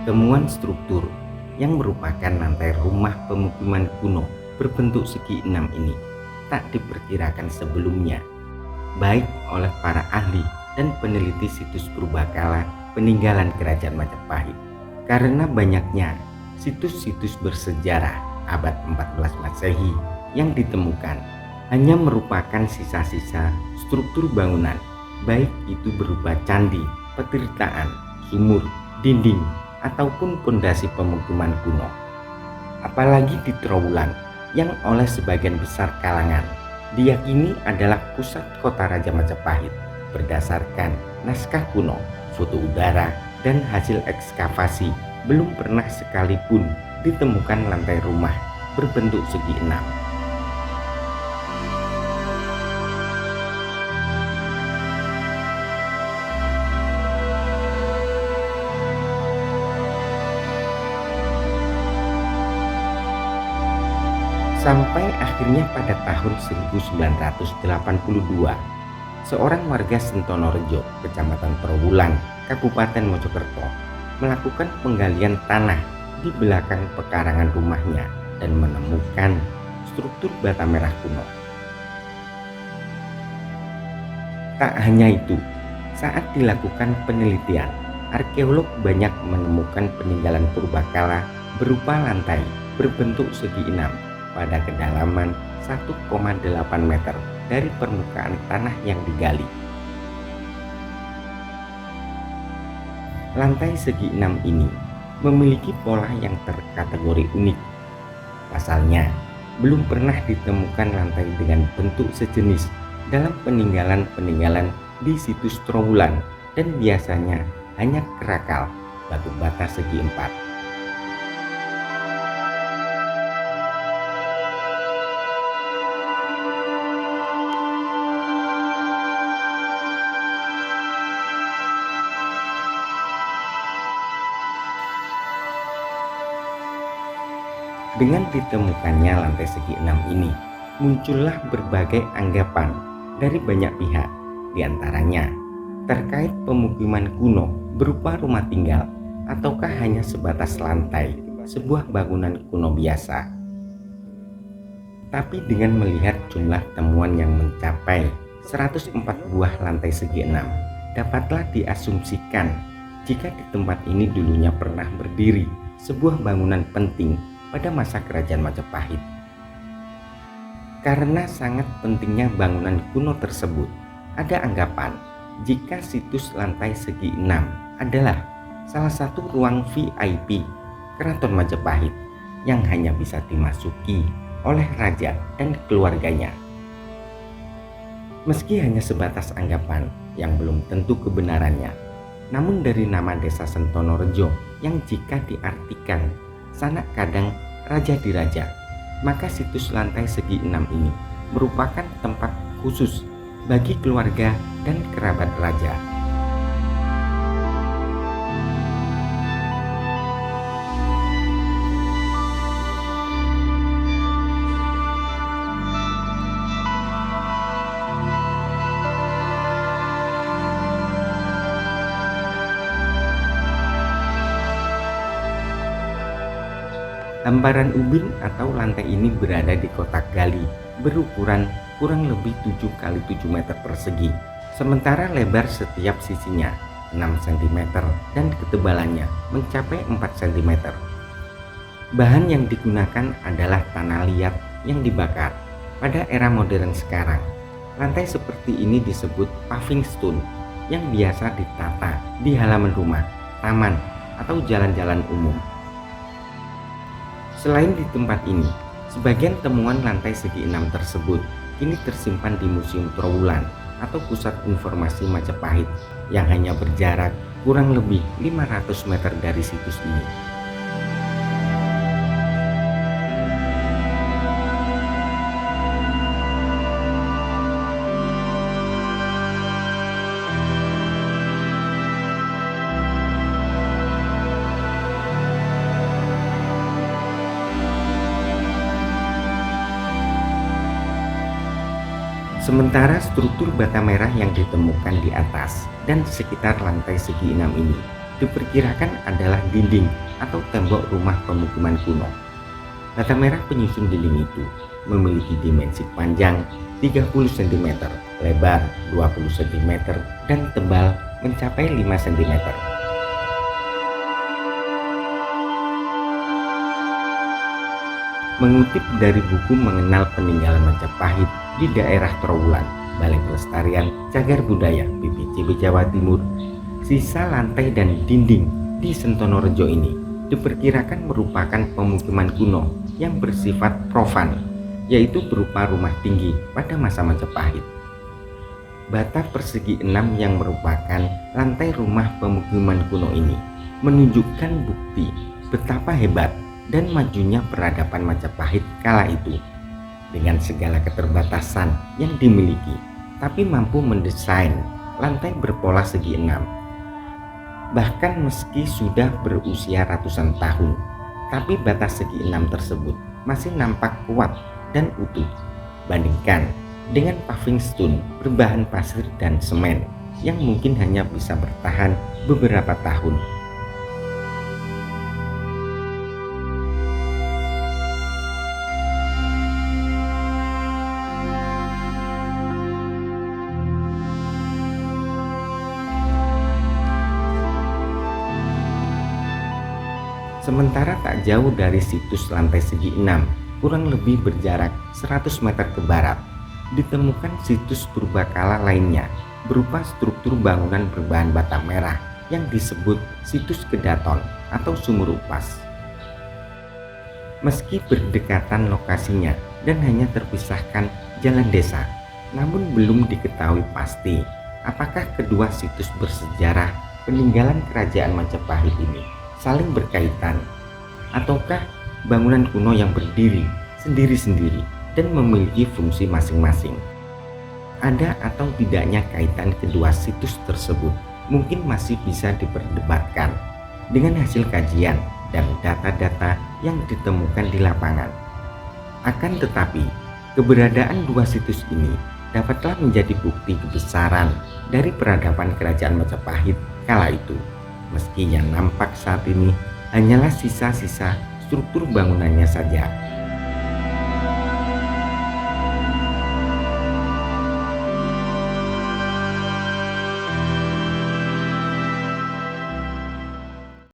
Temuan struktur yang merupakan lantai rumah pemukiman kuno berbentuk segi enam ini tak diperkirakan sebelumnya, baik oleh para ahli dan peneliti situs purbakala peninggalan Kerajaan Majapahit. Karena banyaknya situs-situs bersejarah abad 14 Masehi yang ditemukan hanya merupakan sisa-sisa struktur bangunan, baik itu berupa candi, petirtaan, sumur, dinding, ataupun pondasi pemukiman kuno. Apalagi di Trowulan yang oleh sebagian besar kalangan diyakini adalah pusat kota Raja Majapahit berdasarkan naskah kuno, foto udara, dan hasil ekskavasi. Belum pernah sekalipun ditemukan lantai rumah berbentuk segi enam. Sampai akhirnya pada tahun 1982, seorang warga Sentonorejo, Kecamatan Trowulan, Kabupaten Mojokerto, melakukan penggalian tanah di belakang pekarangan rumahnya dan menemukan struktur bata merah kuno. Tak hanya itu, saat dilakukan penelitian, arkeolog banyak menemukan peninggalan purbakala berupa lantai berbentuk segi enam pada kedalaman 1,8 meter dari permukaan tanah yang digali. Lantai segi enam ini memiliki pola yang terkategori unik. Pasalnya, belum pernah ditemukan lantai dengan bentuk sejenis dalam peninggalan-peninggalan di situs Trowulan, dan biasanya hanya kerakal batu bata segi empat. Dengan ditemukannya lantai segi enam ini, muncullah berbagai anggapan dari banyak pihak, diantaranya terkait pemukiman kuno berupa rumah tinggal ataukah hanya sebatas lantai sebuah bangunan kuno biasa. Tapi dengan melihat jumlah temuan yang mencapai 104 buah lantai segi enam, dapatlah diasumsikan jika di tempat ini dulunya pernah berdiri sebuah bangunan penting pada masa Kerajaan Majapahit. Karena sangat pentingnya bangunan kuno tersebut, ada anggapan jika situs lantai segi enam adalah salah satu ruang VIP Keraton Majapahit yang hanya bisa dimasuki oleh raja dan keluarganya. Meski hanya sebatas anggapan yang belum tentu kebenarannya, namun dari nama desa Sentonorejo yang jika diartikan sanak kadang raja diraja, maka situs lantai segi enam ini merupakan tempat khusus bagi keluarga dan kerabat raja. Hamparan ubin atau lantai ini berada di kotak gali berukuran kurang lebih 7 x 7 meter persegi, sementara lebar setiap sisinya 6 cm dan ketebalannya mencapai 4 cm. Bahan yang digunakan adalah tanah liat yang dibakar. Pada era modern sekarang, lantai seperti ini disebut paving stone yang biasa ditata di halaman rumah, taman, atau jalan-jalan umum. Selain di tempat ini, sebagian temuan lantai segi enam tersebut kini tersimpan di Museum Trowulan atau Pusat Informasi Majapahit yang hanya berjarak kurang lebih 500 meter dari situs ini. Sementara struktur bata merah yang ditemukan di atas dan sekitar lantai segi enam ini diperkirakan adalah dinding atau tembok rumah pemukiman kuno. Bata merah penyusun dinding itu memiliki dimensi panjang 30 cm, lebar 20 cm, dan tebal mencapai 5 cm. Mengutip dari buku Mengenal Peninggalan Majapahit di daerah Trowulan, Balai Pelestarian Cagar Budaya BPCB Jawa Timur, sisa lantai dan dinding di Sentonorejo ini diperkirakan merupakan pemukiman kuno yang bersifat profan, yaitu berupa rumah tinggi pada masa Majapahit. Bata persegi 6 yang merupakan lantai rumah pemukiman kuno ini menunjukkan bukti betapa hebat dan majunya peradaban Majapahit kala itu. Dengan segala keterbatasan yang dimiliki, tapi mampu mendesain lantai berpola segi 6. Bahkan meski sudah berusia ratusan tahun, tapi bata segi 6 tersebut masih nampak kuat dan utuh. Bandingkan dengan paving stone berbahan pasir dan semen yang mungkin hanya bisa bertahan beberapa tahun. Sementara tak jauh dari situs lantai segi 6, kurang lebih berjarak 100 meter ke barat, ditemukan situs purbakala lainnya berupa struktur bangunan berbahan bata merah yang disebut situs Kedaton atau Sumur Upas. Meski berdekatan lokasinya dan hanya terpisahkan jalan desa, namun belum diketahui pasti apakah kedua situs bersejarah peninggalan kerajaan Majapahit ini saling berkaitan, ataukah bangunan kuno yang berdiri sendiri-sendiri dan memiliki fungsi masing-masing. Ada atau tidaknya kaitan kedua situs tersebut mungkin masih bisa diperdebatkan dengan hasil kajian dan data-data yang ditemukan di lapangan. Akan tetapi, keberadaan dua situs ini dapatlah menjadi bukti kebesaran dari peradaban kerajaan Majapahit kala itu. Meski yang nampak saat ini hanyalah sisa-sisa struktur bangunannya saja.